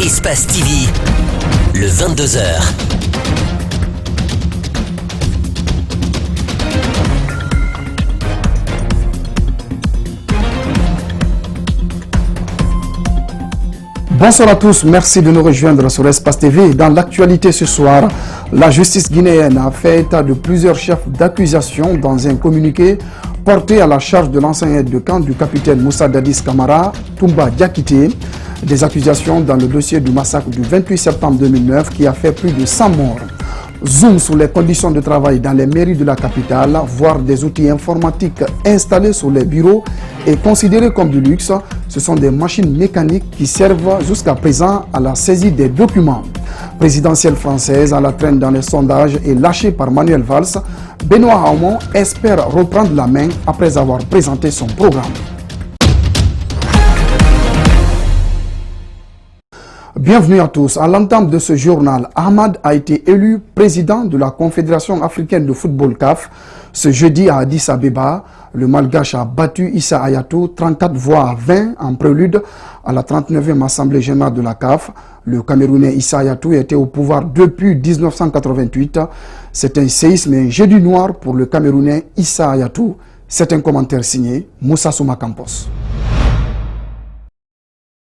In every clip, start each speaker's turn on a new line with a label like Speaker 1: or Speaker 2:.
Speaker 1: Espace TV, le 22h.
Speaker 2: Bonsoir à tous, merci de nous rejoindre sur Espace TV. Dans l'actualité ce soir, la justice guinéenne a fait état de plusieurs chefs d'accusation dans un communiqué porté à la charge de l'ancien aide de camp du capitaine Moussa Dadis Camara, Toumba Diakité, des accusations dans le dossier du massacre du 28 septembre 2009 qui a fait plus de 100 morts. Zoom sur les conditions de travail dans les mairies de la capitale, voire des outils informatiques installés sur les bureaux et considérés comme du luxe. Ce sont des machines mécaniques qui servent jusqu'à présent à la saisie des documents. Présidentielle française à la traîne dans les sondages et lâchée par Manuel Valls, Benoît Hamon espère reprendre la main après avoir présenté son programme. Bienvenue à tous. À l'entame de ce journal, Ahmad a été élu président de la Confédération africaine de football CAF. Ce jeudi à Addis Abeba, le Malgache a battu Issa Hayatou 34 voix à 20 en prélude à la 39e Assemblée générale de la CAF. Le Camerounais Issa Hayatou était au pouvoir depuis 1988. C'est un séisme et un jeudi noir pour le Camerounais Issa Hayatou. C'est un commentaire signé Moussa Souma Campos.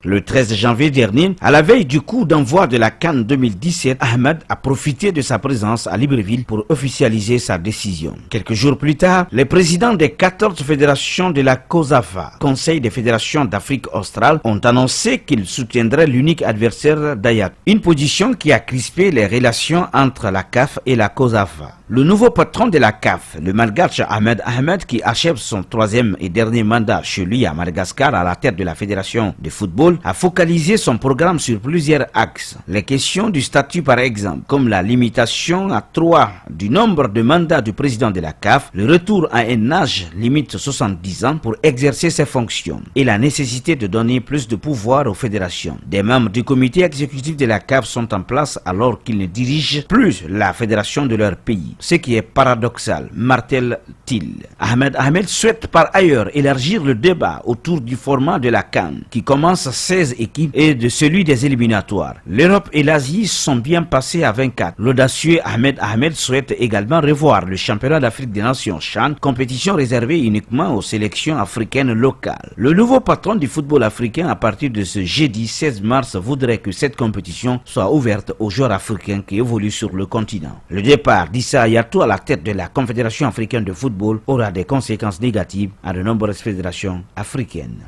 Speaker 3: Le 13 janvier dernier, à la veille du coup d'envoi de la CAN 2017, Ahmed a profité de sa présence à Libreville pour officialiser sa décision. Quelques jours plus tard, les présidents des 14 fédérations de la COSAFA, Conseil des fédérations d'Afrique australe, ont annoncé qu'ils soutiendraient l'unique adversaire d'Hayatou. Une position qui a crispé les relations entre la CAF et la COSAFA. Le nouveau patron de la CAF, le Malgache Ahmed Ahmed, qui achève son troisième et dernier mandat chez lui à Madagascar à la tête de la fédération de football, a focalisé son programme sur plusieurs axes. Les questions du statut par exemple, comme la limitation à 3 du nombre de mandats du président de la CAF, le retour à un âge limite 70 ans pour exercer ses fonctions et la nécessité de donner plus de pouvoir aux fédérations. Des membres du comité exécutif de la CAF sont en place alors qu'ils ne dirigent plus la fédération de leur pays. Ce qui est paradoxal, martèle-t-il. Ahmed Ahmed souhaite par ailleurs élargir le débat autour du format de la CAN qui commence à 16 équipes et de celui des éliminatoires. L'Europe et l'Asie sont bien passées à 24. L'audacieux Ahmed Ahmed souhaite également revoir le championnat d'Afrique des Nations CHAN, compétition réservée uniquement aux sélections africaines locales. Le nouveau patron du football africain à partir de ce jeudi 16 mars voudrait que cette compétition soit ouverte aux joueurs africains qui évoluent sur le continent. Le départ d'Issa Hayatou à la tête de la Confédération africaine de football aura des conséquences négatives à de nombreuses fédérations africaines.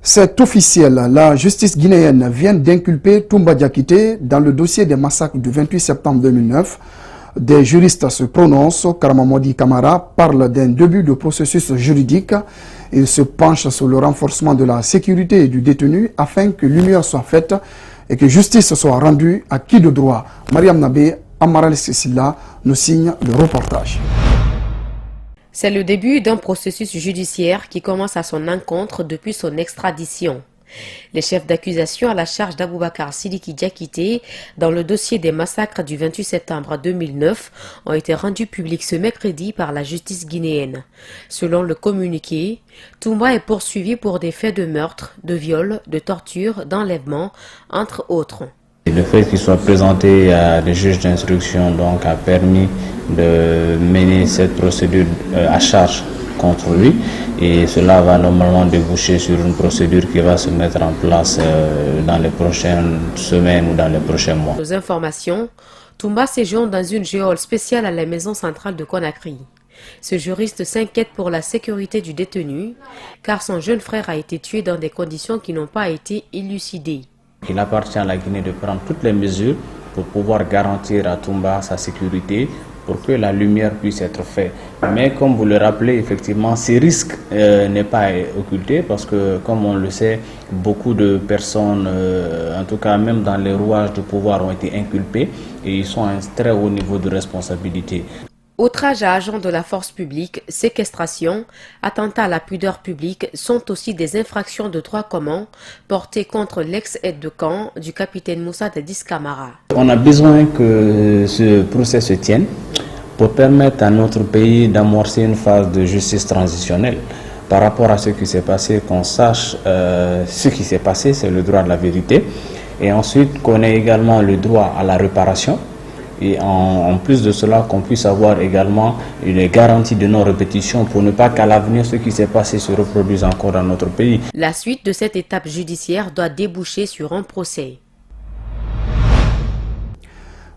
Speaker 2: C'est officiel, la justice guinéenne vient d'inculper Toumba Diakité dans le dossier des massacres du 28 septembre 2009. Des juristes se prononcent. Karamamodi Camara parle d'un début de processus juridique. Il se penche sur le renforcement de la sécurité du détenu afin que lumière soit faite et que justice soit rendue à qui de droit. Mariam Nabé, Amaral Sissila nous signe le reportage.
Speaker 4: C'est le début d'un processus judiciaire qui commence à son encontre depuis son extradition. Les chefs d'accusation à la charge d'Aboubacar Sidiki Diakité dans le dossier des massacres du 28 septembre 2009 ont été rendus publics ce mercredi par la justice guinéenne. Selon le communiqué, Toumba est poursuivi pour des faits de meurtre, de viol, de torture, d'enlèvement, entre autres.
Speaker 5: Le fait qu'il soit présenté à des juges d'instruction donc a permis de mener cette procédure à charge contre lui et cela va normalement déboucher sur une procédure qui va se mettre en place dans les prochaines semaines ou dans les prochains mois.
Speaker 4: Aux informations, Toumba séjourne dans une géole spéciale à la maison centrale de Conakry. Ce juriste s'inquiète pour la sécurité du détenu car son jeune frère a été tué dans des conditions qui n'ont pas été élucidées.
Speaker 5: Il appartient à la Guinée de prendre toutes les mesures pour pouvoir garantir à Toumba sa sécurité, pour que la lumière puisse être faite. Mais comme vous le rappelez, effectivement, ces risques n'est pas occulté parce que, comme on le sait, beaucoup de personnes, en tout cas même dans les rouages de pouvoir, ont été inculpées et ils sont à un très haut niveau de responsabilité.
Speaker 4: Outrage à agents de la force publique, séquestration, attentat à la pudeur publique sont aussi des infractions de droit commun portées contre l'ex-aide de camp du capitaine Moussa Dadis Camara.
Speaker 5: On a besoin que ce procès se tienne pour permettre à notre pays d'amorcer une phase de justice transitionnelle. par rapport à ce qui s'est passé, qu'on sache ce qui s'est passé, c'est le droit de la vérité. Et ensuite qu'on ait également le droit à la réparation. Et en plus de cela, qu'on puisse avoir également une garantie de non-répétition pour ne pas qu'à l'avenir, ce qui s'est passé se reproduise encore dans notre pays.
Speaker 4: La suite de cette étape judiciaire doit déboucher sur un procès.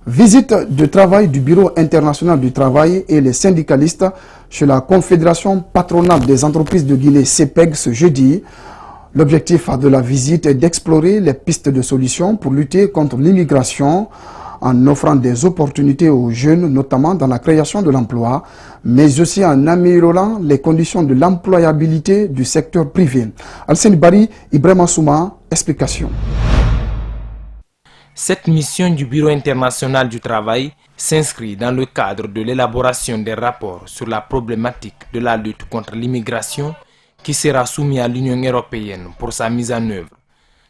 Speaker 2: Visite de travail du Bureau international du travail et les syndicalistes chez la Confédération patronale des entreprises de Guinée CEPEG ce jeudi. L'objectif de la visite est d'explorer les pistes de solutions pour lutter contre l'immigration en offrant des opportunités aux jeunes, notamment dans la création de l'emploi, mais aussi en améliorant les conditions de l'employabilité du secteur privé. Alcine Bari, Ibrahima Souma, explication.
Speaker 6: Cette mission du Bureau international du travail s'inscrit dans le cadre de l'élaboration des rapports sur la problématique de la lutte contre l'immigration qui sera soumis à l'Union européenne pour sa mise en œuvre.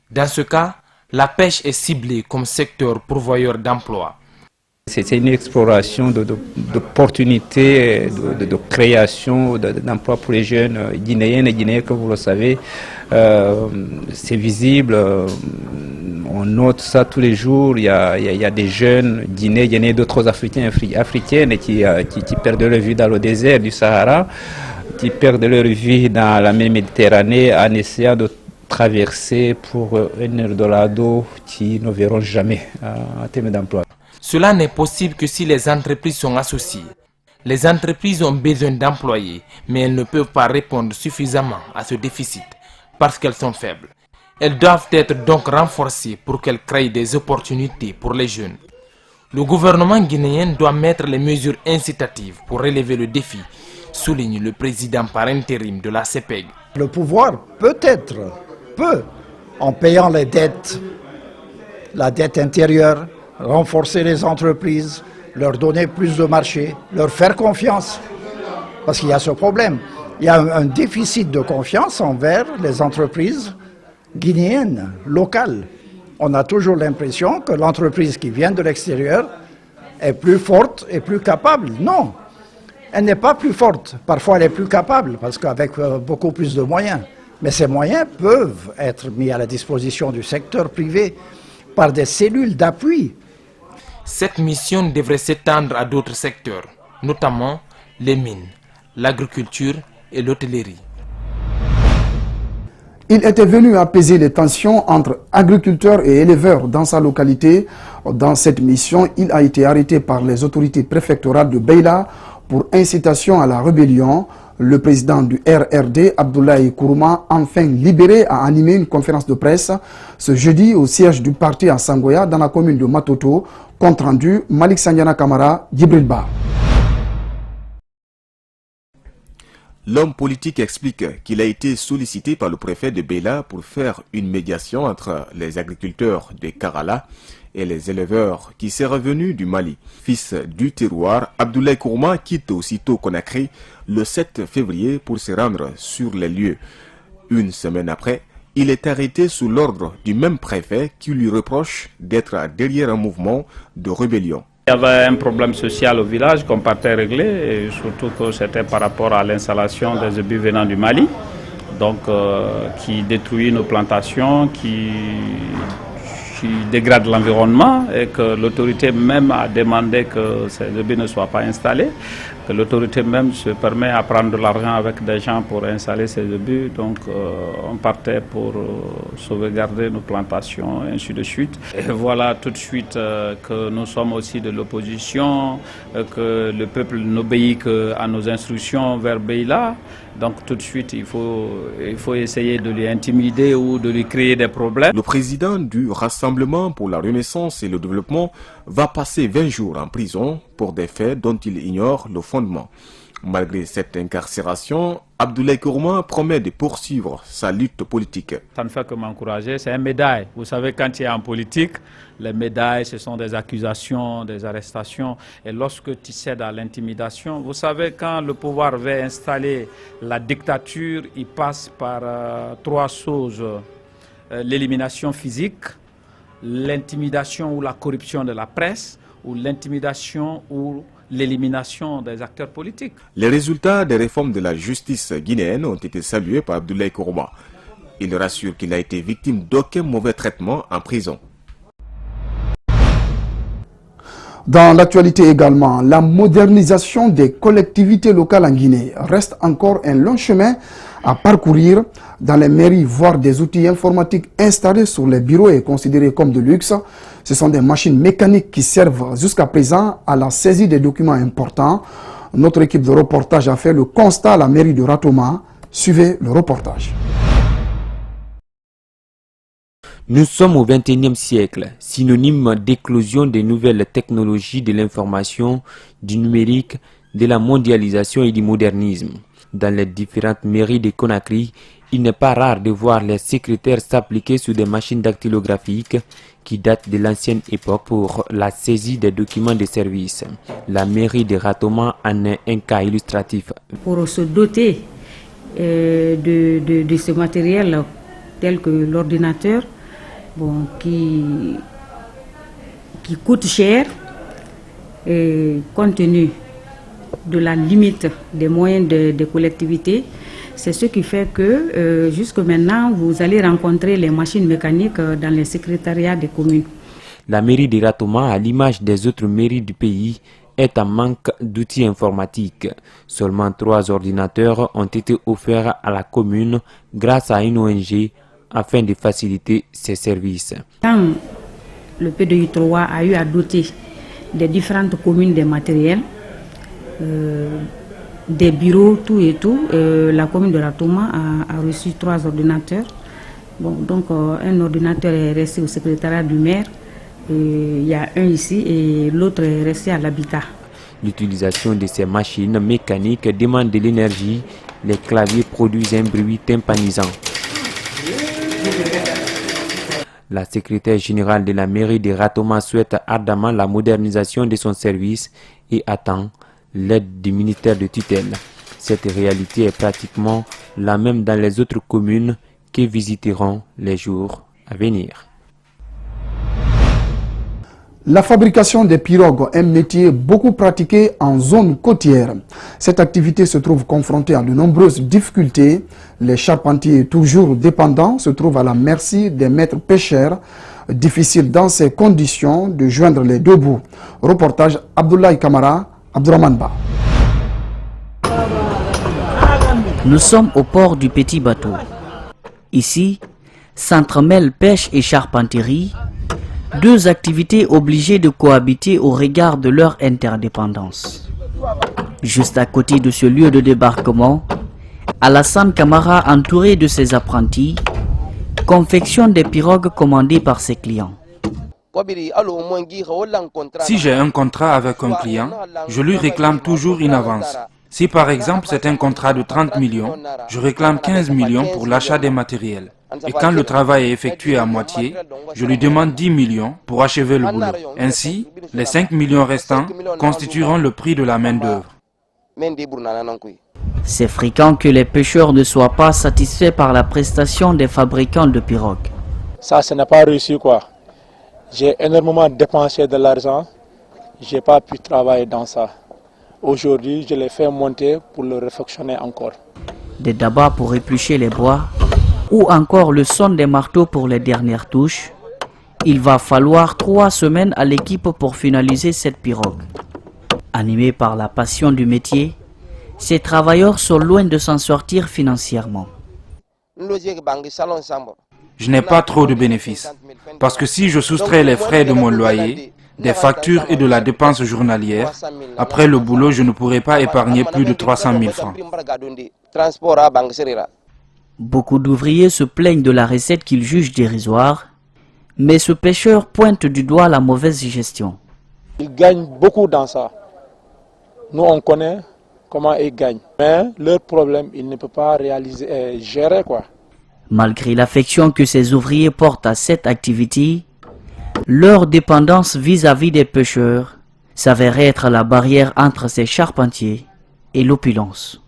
Speaker 6: Dans ce cas, la pêche est ciblée comme secteur pourvoyeur d'emplois.
Speaker 7: C'est une exploration d'opportunités, de création d'emplois pour les jeunes guinéennes et guinéens, comme vous le savez. C'est visible, on note ça tous les jours. Il y a des jeunes guinéens et d'autres africaines qui perdent leur vie dans le désert du Sahara, qui perdent leur vie dans la mer Méditerranée en essayant de traverser pour un Eldorado qui ne verront jamais en termes d'emploi.
Speaker 6: Cela n'est possible que si les entreprises sont associées. Les entreprises ont besoin d'employés, mais elles ne peuvent pas répondre suffisamment à ce déficit parce qu'elles sont faibles. Elles doivent être donc renforcées pour qu'elles créent des opportunités pour les jeunes. Le gouvernement guinéen doit mettre les mesures incitatives pour relever le défi, souligne le président par intérim de la CEPEG.
Speaker 8: Le pouvoir peut, en payant les dettes, la dette intérieure, renforcer les entreprises, leur donner plus de marché, leur faire confiance. Parce qu'il y a ce problème. Il y a un déficit de confiance envers les entreprises guinéennes, locales. On a toujours l'impression que l'entreprise qui vient de l'extérieur est plus forte et plus capable. Non, elle n'est pas plus forte. Parfois, elle est plus capable, parce qu'avec beaucoup plus de moyens. Mais ces moyens peuvent être mis à la disposition du secteur privé par des cellules d'appui.
Speaker 6: Cette mission devrait s'étendre à d'autres secteurs, notamment les mines, l'agriculture et l'hôtellerie.
Speaker 2: Il était venu apaiser les tensions entre agriculteurs et éleveurs dans sa localité. Dans cette mission, il a été arrêté par les autorités préfectorales de Beila pour incitation à la rébellion. Le président du RRD, Abdoulaye Kourouma, enfin libéré, a animé une conférence de presse ce jeudi au siège du parti à Sangoya dans la commune de Matoto. Compte rendu, Malik Sandiana Kamara, Djibril Ba.
Speaker 9: L'homme politique explique qu'il a été sollicité par le préfet de Beila pour faire une médiation entre les agriculteurs de Karala et les éleveurs qui s'est revenu du Mali. Fils du terroir, Abdoulaye Kourouma quitte aussitôt Conakry le 7 février pour se rendre sur les lieux. Une semaine après, il est arrêté sous l'ordre du même préfet qui lui reproche d'être derrière un mouvement de rébellion.
Speaker 10: Il y avait un problème social au village qu'on partait régler, et surtout que c'était par rapport à l'installation des ébus venant du Mali, donc qui détruit nos plantations, qui dégrade l'environnement, et que l'autorité même a demandé que ces ébus ne soient pas installés, que l'autorité même se permet à prendre de l'argent avec des gens pour installer ces ébus. Donc on partait pour sauvegarder nos plantations, et ainsi de suite. Et voilà tout de suite que nous sommes aussi de l'opposition, que le peuple n'obéit qu'à nos instructions vers Beila. Donc tout de suite, il faut essayer de lui intimider ou de lui créer des problèmes.
Speaker 9: Le président du Rassemblement pour la Renaissance et le Développement va passer 20 jours en prison pour des faits dont il ignore le fondement. Malgré cette incarcération, Abdoulaye Kourouma promet de poursuivre sa lutte politique.
Speaker 10: Ça ne fait que m'encourager, c'est une médaille. Vous savez, quand tu es en politique, les médailles, ce sont des accusations, des arrestations. Et lorsque tu cèdes à l'intimidation, vous savez, quand le pouvoir veut installer la dictature, il passe par trois choses. L'élimination physique, l'intimidation ou la corruption de la presse, ou l'intimidation ou l'élimination des acteurs politiques.
Speaker 9: Les résultats des réformes de la justice guinéenne ont été salués par Abdoulaye Kourouma. Il rassure qu'il n'a été victime d'aucun mauvais traitement en prison.
Speaker 2: Dans l'actualité également, la modernisation des collectivités locales en Guinée reste encore un long chemin à parcourir. Dans les mairies, voire des outils informatiques installés sur les bureaux et considérés comme de luxe. Ce sont des machines mécaniques qui servent jusqu'à présent à la saisie des documents importants. Notre équipe de reportage a fait le constat à la mairie de Ratoma. Suivez le reportage.
Speaker 11: Nous sommes au XXIe siècle, synonyme d'éclosion des nouvelles technologies de l'information, du numérique, de la mondialisation et du modernisme. Dans les différentes mairies de Conakry, il n'est pas rare de voir les secrétaires s'appliquer sur des machines dactylographiques qui datent de l'ancienne époque pour la saisie des documents de service. La mairie de Ratoma en est un cas illustratif.
Speaker 12: Pour se doter de ce matériel tel que l'ordinateur, bon, qui coûte cher, et compte tenu de la limite des moyens des collectivités, c'est ce qui fait que jusque maintenant, vous allez rencontrer les machines mécaniques dans les secrétariats des communes.
Speaker 11: La mairie de Ratoma, à l'image des autres mairies du pays, est en manque d'outils informatiques. Seulement 3 ordinateurs ont été offerts à la commune grâce à une ONG afin de faciliter ses services.
Speaker 12: Quand le PDI3 a eu à doter des différentes communes des matériels, des bureaux, tout et tout, la commune de Ratoma a reçu 3 ordinateurs. Bon, donc un ordinateur est resté au secrétariat du maire, il y a un ici et l'autre est resté à l'habitat.
Speaker 11: L'utilisation de ces machines mécaniques demande de l'énergie. Les claviers produisent un bruit tympanisant. La secrétaire générale de la mairie de Ratoma souhaite ardemment la modernisation de son service et attend l'aide du ministère de tutelle. Cette réalité est pratiquement la même dans les autres communes que visiteront les jours à venir.
Speaker 2: La fabrication des pirogues, un métier beaucoup pratiqué en zone côtière. Cette activité se trouve confrontée à de nombreuses difficultés. Les charpentiers, toujours dépendants, se trouvent à la merci des maîtres pêcheurs. Difficile dans ces conditions de joindre les deux bouts. Reportage Abdoulaye Kamara, Abdourahmane Ba.
Speaker 13: Nous sommes au port du Petit Bateau. Ici, s'entremêlent pêche et charpenterie, 2 activités obligées de cohabiter au regard de leur interdépendance. Juste à côté de ce lieu de débarquement, Alassane Kamara, entouré de ses apprentis, confectionne des pirogues commandées par ses clients.
Speaker 14: Si j'ai un contrat avec un client, je lui réclame toujours une avance. Si par exemple c'est un contrat de 30 millions, je réclame 15 millions pour l'achat des matériels. Et quand le travail est effectué à moitié, je lui demande 10 millions pour achever le boulot. Ainsi, les 5 millions restants constitueront le prix de la main-d'œuvre.
Speaker 13: C'est fréquent que les pêcheurs ne soient pas satisfaits par la prestation des fabricants de pirogues.
Speaker 15: Ça n'a pas réussi quoi. J'ai énormément dépensé de l'argent, je n'ai pas pu travailler dans ça. Aujourd'hui, je l'ai fait monter pour le réfectionner encore.
Speaker 13: Des dabas pour éplucher les bois, ou encore le son des marteaux pour les dernières touches. Il va falloir 3 semaines à l'équipe pour finaliser cette pirogue. Animés par la passion du métier, ces travailleurs sont loin de s'en sortir financièrement.
Speaker 14: Je n'ai pas trop de bénéfices, parce que si je soustrais les frais de mon loyer, des factures et de la dépense journalière, après le boulot, je ne pourrais pas épargner plus de 300 000 francs.
Speaker 13: Beaucoup d'ouvriers se plaignent de la recette qu'ils jugent dérisoire, mais ce pêcheur pointe du doigt la mauvaise gestion.
Speaker 15: Ils gagnent beaucoup dans ça. Nous, on connaît comment ils gagnent. Mais leur problème, ils ne peuvent pas réaliser, gérer quoi.
Speaker 13: Malgré l'affection que ces ouvriers portent à cette activité, leur dépendance vis-à-vis des pêcheurs s'avère être la barrière entre ces charpentiers et l'opulence.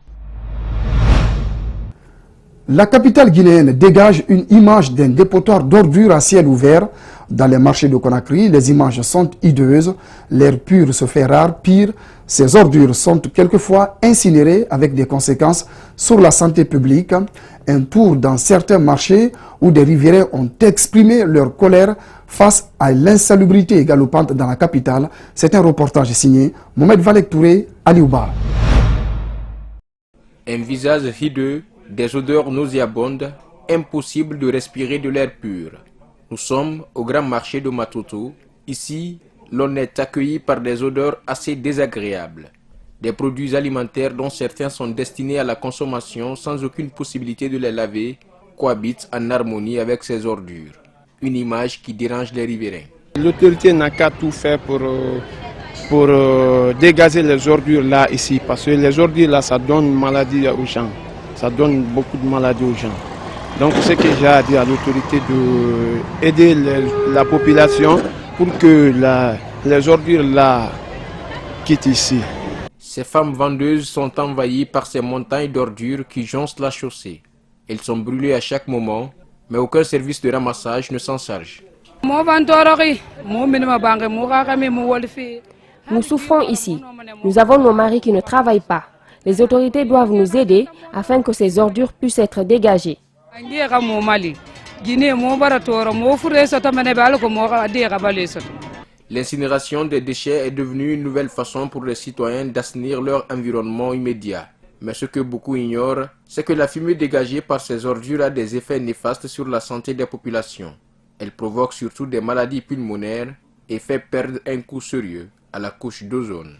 Speaker 2: La capitale guinéenne dégage une image d'un dépotoir d'ordures à ciel ouvert. Dans les marchés de Conakry, les images sont hideuses. L'air pur se fait rare. Pire, Ces ordures sont quelquefois incinérées avec des conséquences sur la santé publique. Un tour dans certains marchés où des riverains ont exprimé leur colère face à l'insalubrité galopante dans la capitale. C'est un reportage signé Mohamed Valek Touré, Aliouba.
Speaker 16: Un visage hideux, des odeurs nauséabondes, impossible de respirer de l'air pur. Nous sommes au grand marché de Matoto. Ici, l'on est accueilli par des odeurs assez désagréables. Des produits alimentaires dont certains sont destinés à la consommation sans aucune possibilité de les laver cohabitent en harmonie avec ces ordures. Une image qui dérange les riverains.
Speaker 17: L'autorité n'a qu'à tout faire pour dégager les ordures là ici, parce que les ordures là ça donne maladie aux gens, ça donne beaucoup de maladies aux gens. Donc ce que j'ai à dire à l'autorité d'aider la population pour que les ordures là quittent ici.
Speaker 16: Ces femmes vendeuses sont envahies par ces montagnes d'ordures qui jonchent la chaussée. Elles sont brûlées à chaque moment, mais aucun service de ramassage ne s'en charge.
Speaker 18: Nous souffrons ici. Nous avons nos maris qui ne travaillent pas. Les autorités doivent nous aider afin que ces ordures puissent être dégagées.
Speaker 16: L'incinération des déchets est devenue une nouvelle façon pour les citoyens d'assainir leur environnement immédiat. Mais ce que beaucoup ignorent, c'est que la fumée dégagée par ces ordures a des effets néfastes sur la santé des populations. Elle provoque surtout des maladies pulmonaires et fait perdre un coup sérieux à la couche d'ozone.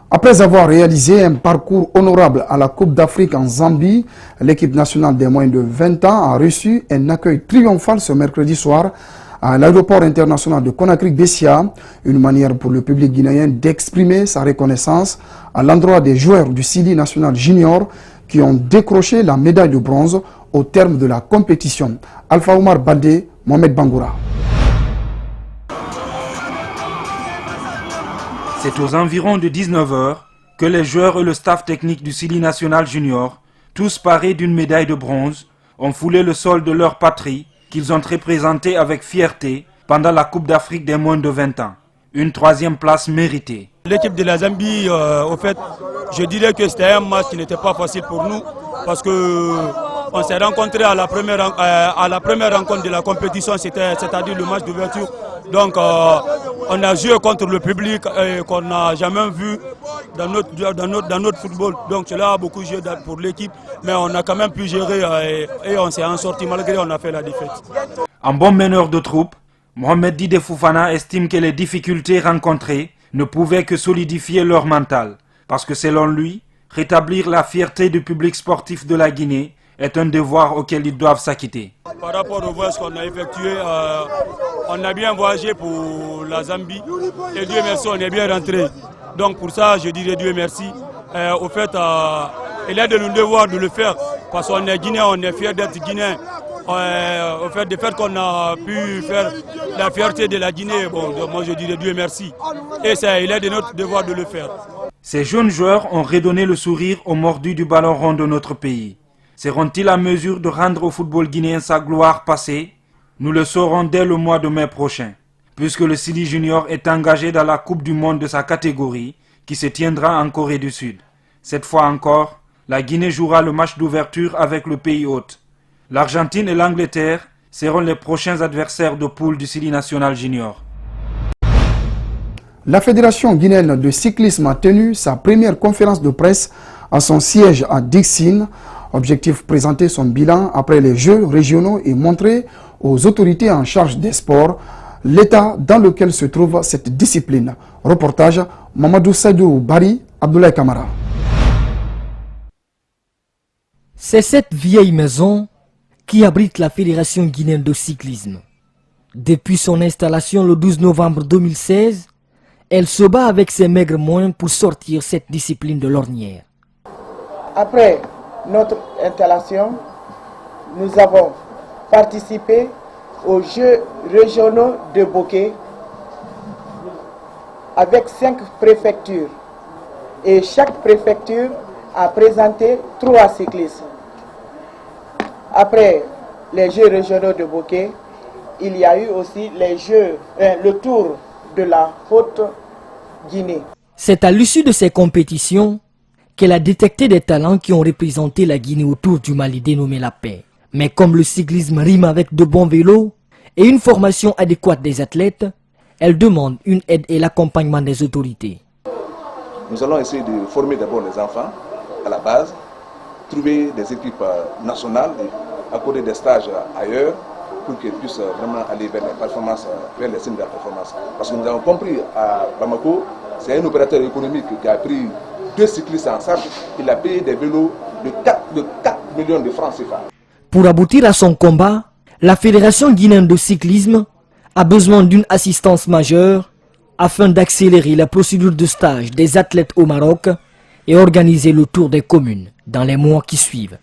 Speaker 2: Après avoir réalisé un parcours honorable à la Coupe d'Afrique en Zambie, l'équipe nationale des moins de 20 ans a reçu un accueil triomphal ce mercredi soir à l'aéroport international de Conakry-Bessia, une manière pour le public guinéen d'exprimer sa reconnaissance à l'endroit des joueurs du Sili national junior qui ont décroché la médaille de bronze au terme de la compétition. Alpha Omar Baldé, Mohamed Bangoura.
Speaker 14: C'est aux environs de 19 h que les joueurs et le staff technique du Sili national junior, tous parés d'une médaille de bronze, ont foulé le sol de leur patrie qu'ils ont représenté avec fierté pendant la Coupe d'Afrique des moins de 20 ans. Une troisième place méritée.
Speaker 19: L'équipe de la Zambie, au fait, je dirais que c'était un match qui n'était pas facile pour nous parce qu'on s'est rencontrés à la première rencontre de la compétition, c'est-à-dire le match d'ouverture. Donc on a joué contre le public qu'on n'a jamais vu dans notre football. Donc cela a beaucoup joué pour l'équipe, mais on a quand même pu gérer et on s'est en sorti malgré qu'on a fait la défaite.
Speaker 14: En bon meneur de troupe, Mohamed Dide Foufana estime que les difficultés rencontrées ne pouvaient que solidifier leur mental, parce que selon lui, rétablir la fierté du public sportif de la Guinée est un devoir auquel ils doivent s'acquitter.
Speaker 19: Par rapport au voyage qu'on a effectué, on a bien voyagé pour la Zambie et Dieu merci, on est bien rentré. Donc pour ça, je dirais Dieu merci. Au fait, il est de nos devoirs de le faire parce qu'on est Guinéen, on est fiers d'être Guinéen. Au fait, du fait qu'on a pu faire la fierté de la Guinée, bon, moi je dirais Dieu merci. Et il est de notre devoir de le faire.
Speaker 14: Ces jeunes joueurs ont redonné le sourire aux mordus du ballon rond de notre pays. Seront-ils à mesure de rendre au football guinéen sa gloire passée? Nous le saurons dès le mois de mai prochain, puisque le Sili Junior est engagé dans la Coupe du Monde de sa catégorie, qui se tiendra en Corée du Sud. Cette fois encore, la Guinée jouera le match d'ouverture avec le pays hôte. L'Argentine et l'Angleterre seront les prochains adversaires de poule du Sili national junior.
Speaker 2: La Fédération guinéenne de cyclisme a tenu sa première conférence de presse à son siège à Dixine. Objectif, présenter son bilan après les Jeux régionaux et montrer aux autorités en charge des sports l'état dans lequel se trouve cette discipline. Reportage Mamadou Saïdou Bari, Abdoulaye Kamara.
Speaker 20: C'est cette vieille maison qui abrite la Fédération guinéenne de cyclisme. Depuis son installation le 12 novembre 2016, elle se bat avec ses maigres moyens pour sortir cette discipline de l'ornière.
Speaker 21: Après notre installation, nous avons participé aux Jeux régionaux de Bokeh avec 5 préfectures. Et chaque préfecture a présenté 3 cyclistes. Après les Jeux régionaux de Bokeh, il y a eu aussi les Jeux, le Tour de la Haute Guinée.
Speaker 20: C'est à l'issue de ces compétitions qu'elle a détecté des talents qui ont représenté la Guinée autour du Mali dénommé la paix. Mais comme le cyclisme rime avec de bons vélos et une formation adéquate des athlètes, elle demande une aide et l'accompagnement des autorités.
Speaker 1: Nous allons essayer de former d'abord les enfants à la base, trouver des équipes nationales et accorder des stages ailleurs pour qu'ils puissent vraiment aller vers les performances, vers les signes de la performance. Parce que nous avons compris à Bamako, c'est un opérateur économique qui a pris 2 cyclistes en charge, il a payé des vélos de 4 millions de francs CFA.
Speaker 20: Pour aboutir à son combat, la Fédération guinéenne de cyclisme a besoin d'une assistance majeure afin d'accélérer la procédure de stage des athlètes au Maroc et organiser le tour des communes dans les mois qui suivent.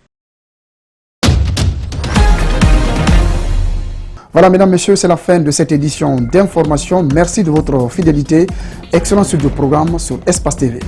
Speaker 2: Voilà, mesdames, messieurs, c'est la fin de cette édition d'information. Merci de votre fidélité. Excellent suite de programme sur Espace TV.